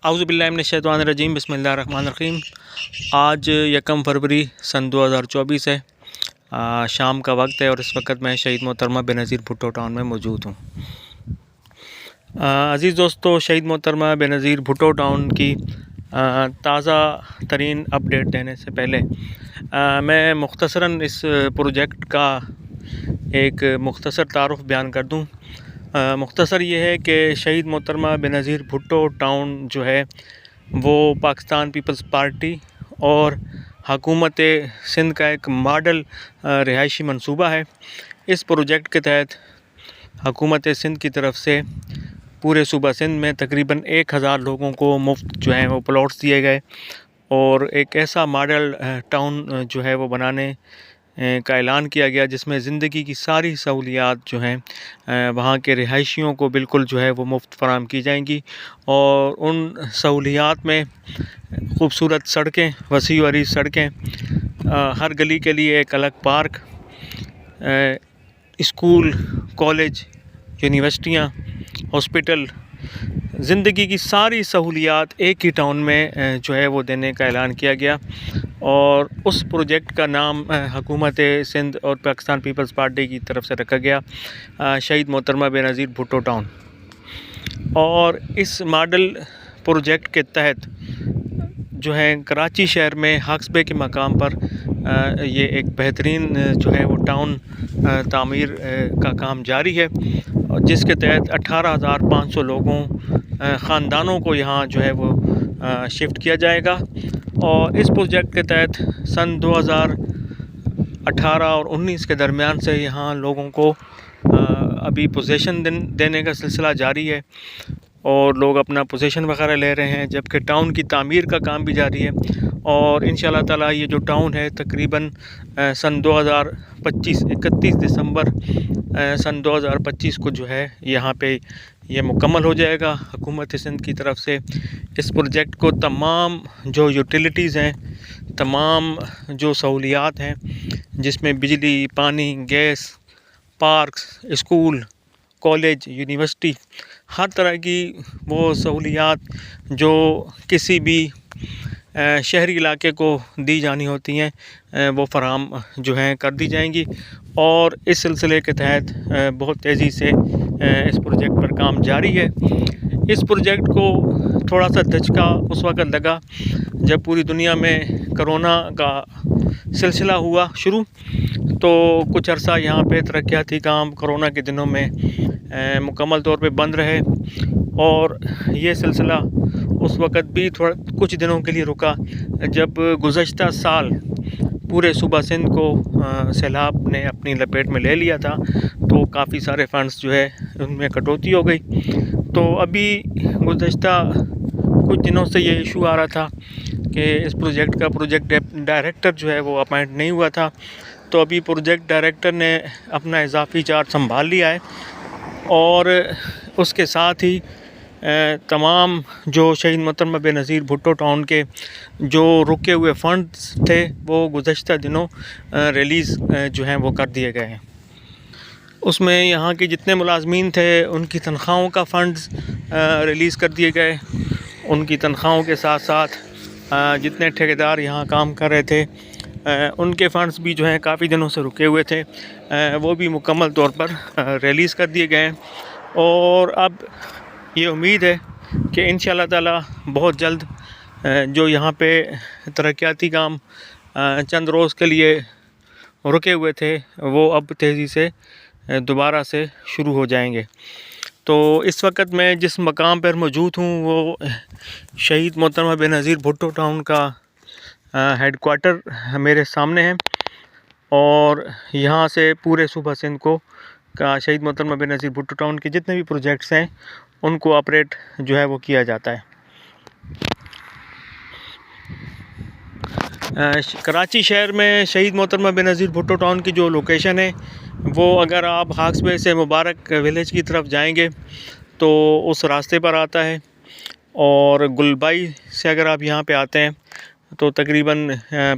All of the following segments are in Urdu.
اعوذ باللہ من الشیطان الرجیم بسم اللہ الرحمن الرحیم۔ آج 1 فروری سن 2024 ہے، شام کا وقت ہے اور اس وقت میں شہید محترمہ بے نظیر بھٹو ٹاؤن میں موجود ہوں۔ عزیز دوستو، شہید محترمہ بے نظیر بھٹو ٹاؤن کی تازہ ترین اپڈیٹ دینے سے پہلے میں مختصراً اس پروجیکٹ کا ایک مختصر تعارف بیان کر دوں۔ مختصر یہ ہے کہ شہید محترمہ بے نظیر بھٹو ٹاؤن جو ہے وہ پاکستان پیپلز پارٹی اور حکومت سندھ کا ایک ماڈل رہائشی منصوبہ ہے۔ اس پروجیکٹ کے تحت حکومت سندھ کی طرف سے پورے صوبہ سندھ میں تقریباً 1000 لوگوں کو مفت جو ہیں وہ پلاٹس دیے گئے اور ایک ایسا ماڈل ٹاؤن جو ہے وہ بنانے کا اعلان کیا گیا جس میں زندگی کی ساری سہولیات جو ہیں وہاں کے رہائشیوں کو بالکل جو ہے وہ مفت فراہم کی جائیں گی، اور ان سہولیات میں خوبصورت سڑکیں، وسیع و عریض سڑکیں، ہر گلی کے لیے ایک الگ پارک، اسکول، کالج، یونیورسٹیاں، ہاسپٹل، زندگی کی ساری سہولیات ایک ہی ٹاؤن میں جو ہے وہ دینے کا اعلان کیا گیا۔ اور اس پروجیکٹ کا نام حکومت سندھ اور پاکستان پیپلز پارٹی کی طرف سے رکھا گیا شہید محترمہ بے نظیر بھٹو ٹاؤن۔ اور اس ماڈل پروجیکٹ کے تحت جو ہے کراچی شہر میں ہاکسبے کے مقام پر یہ ایک بہترین جو ہے وہ ٹاؤن تعمیر کا کام جاری ہے، جس کے تحت 18,500 لوگوں خاندانوں کو یہاں جو ہے وہ شفٹ کیا جائے گا۔ اور اس پروجیکٹ کے تحت سن 2018 اور 19 کے درمیان سے یہاں لوگوں کو ابھی پوزیشن دینے کا سلسلہ جاری ہے اور لوگ اپنا پوزیشن وغیرہ لے رہے ہیں، جبکہ ٹاؤن کی تعمیر کا کام بھی جاری ہے۔ اور انشاءاللہ تعالیٰ یہ جو ٹاؤن ہے تقریباً سن 2025 31 دسمبر سن 2025 کو جو ہے یہاں پہ یہ مکمل ہو جائے گا۔ حکومت سندھ کی طرف سے اس پروجیکٹ کو تمام جو یوٹیلیٹیز ہیں، تمام جو سہولیات ہیں جس میں بجلی، پانی، gas, parks, school, college, university, ہر طرح کی وہ سہولیات جو کسی بھی شہری علاقے کو دی جانی ہوتی ہیں وہ فراہم جو ہیں کر دی جائیں گی۔ اور اس سلسلے کے تحت بہت تیزی سے اس پروجیکٹ پر کام جاری ہے۔ اس پروجیکٹ کو تھوڑا سا دھچکا اس وقت لگا جب پوری دنیا میں کرونا کا سلسلہ ہوا شروع، تو کچھ عرصہ یہاں پہ ترقیاتی کام کرونا کے دنوں میں مکمل طور پہ بند رہے، اور یہ سلسلہ اس وقت بھی کچھ دنوں کے لیے رکا جب گزشتہ سال پورے صوبہ سندھ کو سیلاب نے اپنی لپیٹ میں لے لیا تھا، تو کافی سارے فنڈز جو ہے ان میں کٹوتی ہو گئی۔ تو ابھی گزشتہ کچھ دنوں سے یہ ایشو آ رہا تھا کہ اس پروجیکٹ ڈائریکٹر جو ہے وہ اپائنٹ نہیں ہوا تھا، تو ابھی پروجیکٹ ڈائریکٹر نے اپنا اضافی چارج سنبھال لیا ہے، اور اس کے ساتھ ہی تمام جو شہید محترمہ بے نظیر بھٹو ٹاؤن کے جو رکے ہوئے فنڈز تھے وہ گزشتہ دنوں ریلیز جو ہیں وہ کر دیے گئے ہیں۔ اس میں یہاں کے جتنے ملازمین تھے ان کی تنخواہوں کا فنڈز ریلیز کر دیے گئے۔ ان کی تنخواہوں کے ساتھ ساتھ جتنے ٹھیکیدار یہاں کام کر رہے تھے ان کے فنڈز بھی جو ہیں کافی دنوں سے رکے ہوئے تھے، وہ بھی مکمل طور پر ریلیز کر دیے گئے ہیں۔ اور اب یہ امید ہے کہ انشاءاللہ تعالیٰ بہت جلد جو یہاں پہ ترقیاتی کام چند روز کے لیے رکے ہوئے تھے وہ اب تیزی سے دوبارہ سے شروع ہو جائیں گے۔ تو اس وقت میں جس مقام پر موجود ہوں وہ شہید محترمہ بے نظیر بھٹو ٹاؤن کا ہیڈ کوارٹر میرے سامنے ہے، اور یہاں سے پورے صوبہ سندھ کو شہید محترمہ بے نظیر بھٹو ٹاؤن کے جتنے بھی پروجیکٹس ہیں ان کو آپریٹ جو ہے وہ کیا جاتا ہے۔ کراچی شہر میں شہید محترمہ بے نظیر بھٹو ٹاؤن کی جو لوکیشن ہے وہ اگر آپ ہاکسبے سے مبارک ویلیج کی طرف جائیں گے تو اس راستے پر آتا ہے، اور گلبائی سے اگر آپ یہاں پہ آتے ہیں تو تقریباً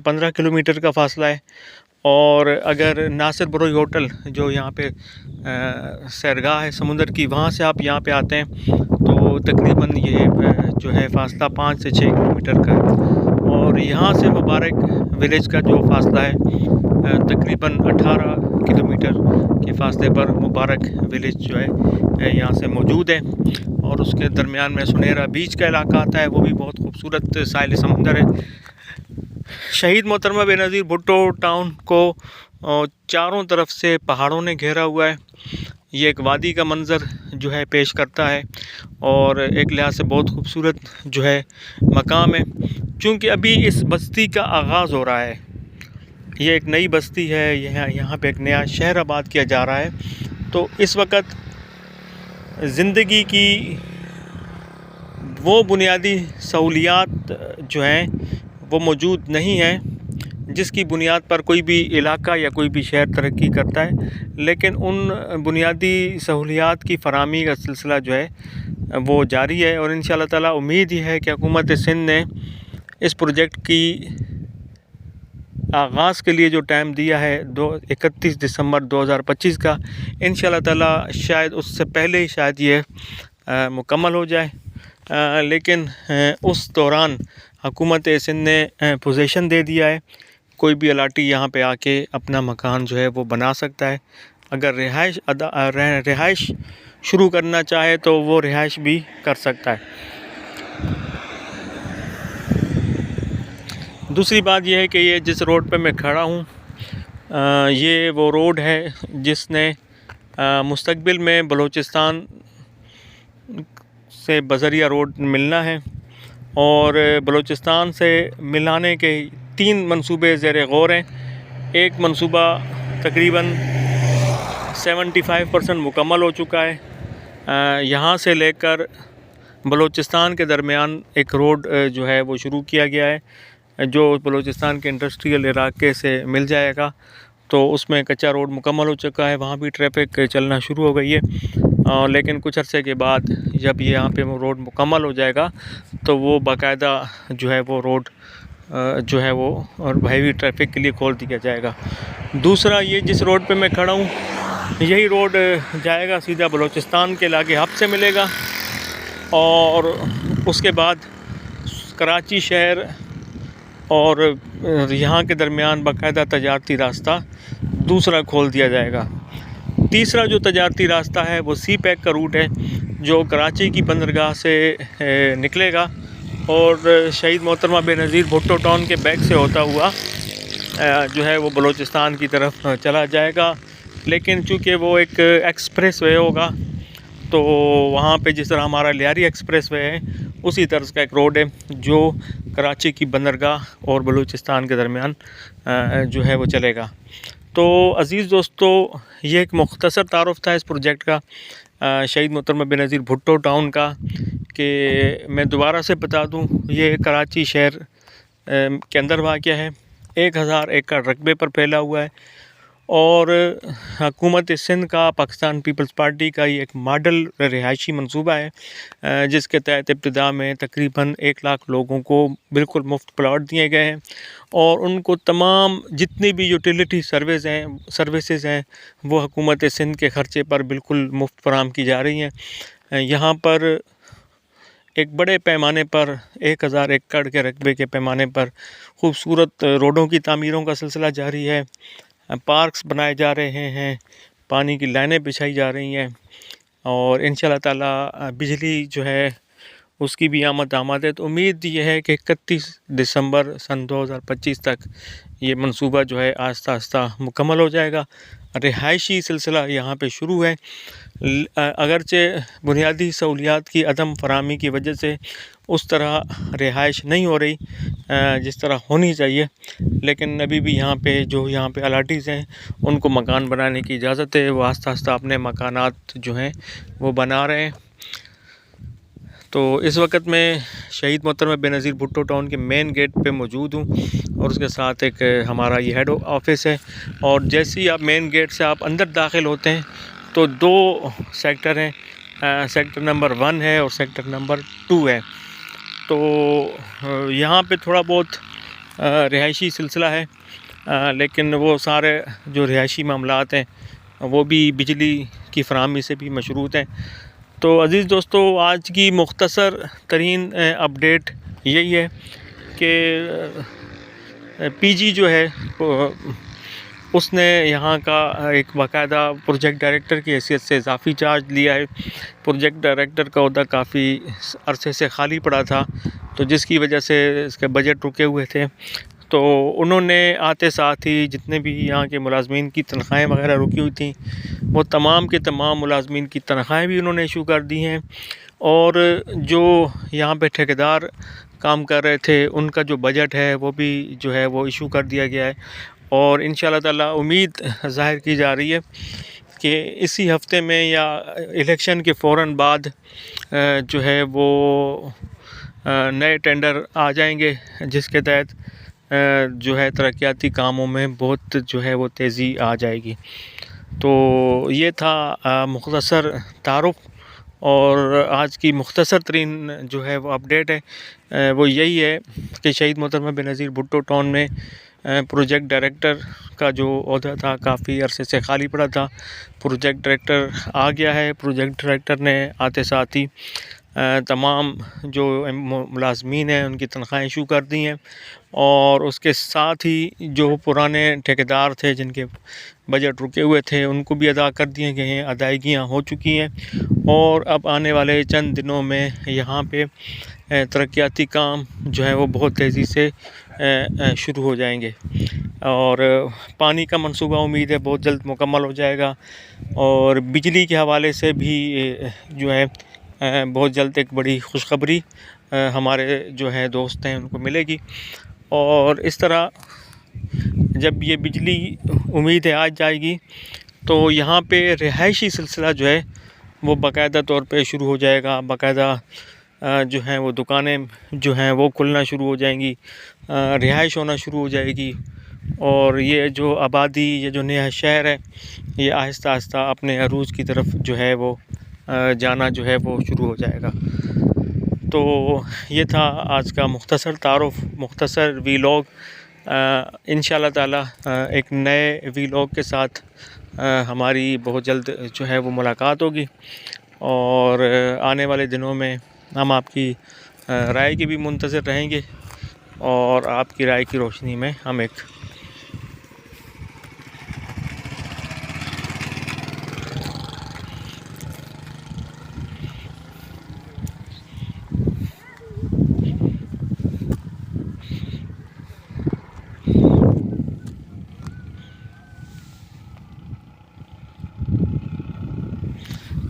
15 کلومیٹر کا فاصلہ ہے۔ اور اگر ناصر بروئی ہوٹل جو یہاں پہ سیرگاہ ہے سمندر کی، وہاں سے آپ یہاں پہ آتے ہیں تو تقریباً یہ جو ہے فاصلہ 5 سے 6 کلومیٹر کا ہے، اور یہاں سے مبارک ولیج کا جو فاصلہ ہے تقریباً 18 کلومیٹر کے فاصلے پر مبارک ولیج جو ہے یہاں سے موجود ہے، اور اس کے درمیان میں سنیرا بیچ کا علاقہ آتا ہے، وہ بھی بہت خوبصورت ساحل سمندر ہے۔ شہید محترمہ بے نظیر بھٹو ٹاؤن کو چاروں طرف سے پہاڑوں نے گھیرا ہوا ہے۔ یہ ایک وادی کا منظر جو ہے پیش کرتا ہے، اور ایک لحاظ سے بہت خوبصورت جو ہے مقام ہے، چونکہ ابھی اس بستی کا آغاز ہو رہا ہے۔ یہ ایک نئی بستی ہے، یہاں پہ ایک نیا شہر آباد کیا جا رہا ہے، تو اس وقت زندگی کی وہ بنیادی سہولیات جو ہیں وہ موجود نہیں ہیں جس کی بنیاد پر کوئی بھی علاقہ یا کوئی بھی شہر ترقی کرتا ہے، لیکن ان بنیادی سہولیات کی فراہمی کا سلسلہ جو ہے وہ جاری ہے، اور انشاءاللہ تعالیٰ امید یہ ہے کہ حکومت سندھ نے اس پروجیکٹ کی آغاز کے لیے جو ٹائم دیا ہے 31 دسمبر 2025 کا، انشاءاللہ تعالیٰ شاید اس سے پہلے ہی شاید یہ مکمل ہو جائے، لیکن اس دوران حکومت سندھ نے پوزیشن دے دیا ہے، کوئی بھی الاٹی یہاں پہ آ کے اپنا مکان جو ہے وہ بنا سکتا ہے۔ اگر رہائش شروع کرنا چاہے تو وہ رہائش بھی کر سکتا ہے۔ دوسری بات یہ ہے کہ یہ جس روڈ پہ میں کھڑا ہوں یہ وہ روڈ ہے جس نے مستقبل میں بلوچستان سے بذریعہ روڈ ملنا ہے، اور بلوچستان سے ملانے کے 3 منصوبے زیر غور ہیں۔ ایک منصوبہ تقریباً 75% مکمل ہو چکا ہے، یہاں سے لے کر بلوچستان کے درمیان ایک روڈ جو ہے وہ شروع کیا گیا ہے، جو بلوچستان کے انڈسٹریل علاقے سے مل جائے گا، تو اس میں کچا روڈ مکمل ہو چکا ہے، وہاں بھی ٹریفک چلنا شروع ہو گئی ہے، لیکن کچھ عرصے کے بعد جب یہاں پہ وہ روڈ مکمل ہو جائے گا تو وہ باقاعدہ جو ہے وہ روڈ جو ہے وہ اور ہیوی ٹریفک کے لیے کھول دیا جائے گا۔ دوسرا یہ جس روڈ پہ میں کھڑا ہوں یہی روڈ جائے گا سیدھا بلوچستان کے علاقے ہب سے ملے گا، اور اس کے بعد کراچی شہر اور یہاں کے درمیان باقاعدہ تجارتی راستہ دوسرا کھول دیا جائے گا۔ تیسرا جو تجارتی راستہ ہے وہ سی پیک کا روٹ ہے، جو کراچی کی بندرگاہ سے نکلے گا اور شہید محترمہ بے نظیر بھٹو ٹاؤن کے بیک سے ہوتا ہوا جو ہے وہ بلوچستان کی طرف چلا جائے گا، لیکن چونکہ وہ ایک ایکسپریس وے ہوگا تو وہاں پہ جس طرح ہمارا لیاری ایکسپریس وے ہے اسی طرز کا ایک روڈ ہے جو کراچی کی بندرگاہ اور بلوچستان کے درمیان جو ہے وہ چلے گا۔ تو عزیز دوستو، یہ ایک مختصر تعارف تھا اس پروجیکٹ کا، شہید محترمہ بے نظیر بھٹو ٹاؤن کا، کہ میں دوبارہ سے بتا دوں یہ کراچی شہر کے اندر واقع ہے، 1000 ایکڑ رقبے پر پھیلا ہوا ہے، اور حکومت سندھ کا، پاکستان پیپلز پارٹی کا یہ ایک ماڈل رہائشی منصوبہ ہے جس کے تحت ابتدا میں تقریباً 1 لاکھ لوگوں کو بالکل مفت پلاٹ دیے گئے ہیں، اور ان کو تمام جتنی بھی یوٹیلیٹی سروسز ہیں وہ حکومت سندھ کے خرچے پر بالکل مفت فراہم کی جا رہی ہیں۔ یہاں پر ایک بڑے پیمانے پر 1000 ایکڑ کے رقبے کے پیمانے پر خوبصورت روڈوں کی تعمیروں کا سلسلہ جاری ہے، پارکس بنائے جا رہے ہیں، پانی کی لائنیں بچھائی جا رہی ہیں، اور انشاءاللہ تعالیٰ بجلی جو ہے اس کی بھی آمد ہے۔ تو امید یہ ہے کہ 31 دسمبر سن 2025 تک یہ منصوبہ جو ہے آہستہ آہستہ مکمل ہو جائے گا۔ رہائشی سلسلہ یہاں پہ شروع ہے، اگرچہ بنیادی سہولیات کی عدم فراہمی کی وجہ سے اس طرح رہائش نہیں ہو رہی جس طرح ہونی چاہیے، لیکن ابھی بھی یہاں پہ الاٹیز ہیں ان کو مکان بنانے کی اجازت ہے، وہ آہستہ آہستہ اپنے مکانات جو ہیں وہ بنا رہے ہیں۔ تو اس وقت میں شہید محترمہ بے نظیر بھٹو ٹاؤن کے مین گیٹ پہ موجود ہوں، اور اس کے ساتھ ایک ہمارا یہ ہیڈ آفس ہے، اور جیسے ہی آپ مین گیٹ سے آپ اندر داخل ہوتے ہیں تو 2 سیکٹر ہیں، سیکٹر نمبر 1 ہے اور سیکٹر نمبر 2 ہے۔ تو یہاں پہ تھوڑا بہت رہائشی سلسلہ ہے، لیکن وہ سارے جو رہائشی معاملات ہیں وہ بھی بجلی کی فراہمی سے بھی مشروط ہیں۔ تو تو عزیز دوستو، آج کی مختصر ترین اپڈیٹ یہی ہے کہ پی جی جو ہے اس نے یہاں کا ایک باقاعدہ پروجیکٹ ڈائریکٹر کی حیثیت سے اضافی چارج لیا ہے۔ پروجیکٹ ڈائریکٹر کا عہدہ کافی عرصے سے خالی پڑا تھا، تو جس کی وجہ سے اس کے بجٹ رکے ہوئے تھے، تو انہوں نے آتے ساتھ ہی جتنے بھی یہاں کے ملازمین کی تنخواہیں وغیرہ رکی ہوئی تھیں، وہ تمام کے تمام ملازمین کی تنخواہیں بھی انہوں نے ایشو کر دی ہیں، اور جو یہاں پہ ٹھیکیدار کام کر رہے تھے ان کا جو بجٹ ہے وہ بھی جو ہے وہ ایشو کر دیا گیا ہے، اور انشاءاللہ تعالیٰ امید ظاہر کی جا رہی ہے کہ اسی ہفتے میں یا الیکشن کے فوراً بعد جو ہے وہ نئے ٹینڈر آ جائیں گے، جس کے تحت جو ہے ترقیاتی کاموں میں بہت جو ہے وہ تیزی آ جائے گی۔ تو یہ تھا مختصر تعارف، اور آج کی مختصر ترین جو ہے وہ اپڈیٹ ہے وہ یہی ہے کہ شہید محترمہ بینظیر بھٹو ٹاؤن میں پروجیکٹ ڈائریکٹر کا جو عہدہ تھا کافی عرصے سے خالی پڑا تھا، پروجیکٹ ڈائریکٹر آ گیا ہے۔ پروجیکٹ ڈائریکٹر نے آتے ساتھ ہی تمام جو ملازمین ہیں ان کی تنخواہیں ایشو کر دی ہیں، اور اس کے ساتھ ہی جو پرانے ٹھیکیدار تھے جن کے بجٹ رکے ہوئے تھے ان کو بھی ادا کر دیے گئے ہیں، ادائیگیاں ہو چکی ہیں، اور اب آنے والے چند دنوں میں یہاں پہ ترقیاتی کام جو ہے وہ بہت تیزی سے شروع ہو جائیں گے، اور پانی کا منصوبہ امید ہے بہت جلد مکمل ہو جائے گا، اور بجلی کے حوالے سے بھی جو ہے بہت جلد ایک بڑی خوشخبری ہمارے جو ہے دوست ہیں ان کو ملے گی، اور اس طرح جب یہ بجلی امید ہے آج جائے گی تو یہاں پہ رہائشی سلسلہ جو ہے وہ باقاعدہ طور پہ شروع ہو جائے گا، باقاعدہ جو ہیں وہ دکانیں جو ہیں وہ کھلنا شروع ہو جائیں گی، رہائش ہونا شروع ہو جائے گی، اور یہ جو آبادی، یہ جو نیا شہر ہے، یہ آہستہ آہستہ اپنے عروج کی طرف جو ہے وہ جانا جو ہے وہ شروع ہو جائے گا۔ تو یہ تھا آج کا مختصر تعارف، مختصر ویلاگ۔ انشاءاللہ تعالی ایک نئے ویلاگ کے ساتھ ہماری بہت جلد جو ہے وہ ملاقات ہوگی، اور آنے والے دنوں میں ہم آپ کی رائے کی بھی منتظر رہیں گے، اور آپ کی رائے کی روشنی میں ہم ایک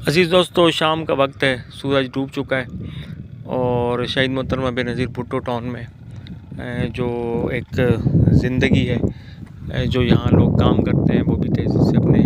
عزیز دوستو، شام کا وقت ہے، سورج ڈوب چکا ہے، اور شہید محترمہ بینظیر بھٹو ٹاؤن میں جو ایک زندگی ہے، جو یہاں لوگ کام کرتے ہیں وہ بھی تیزی سے اپنے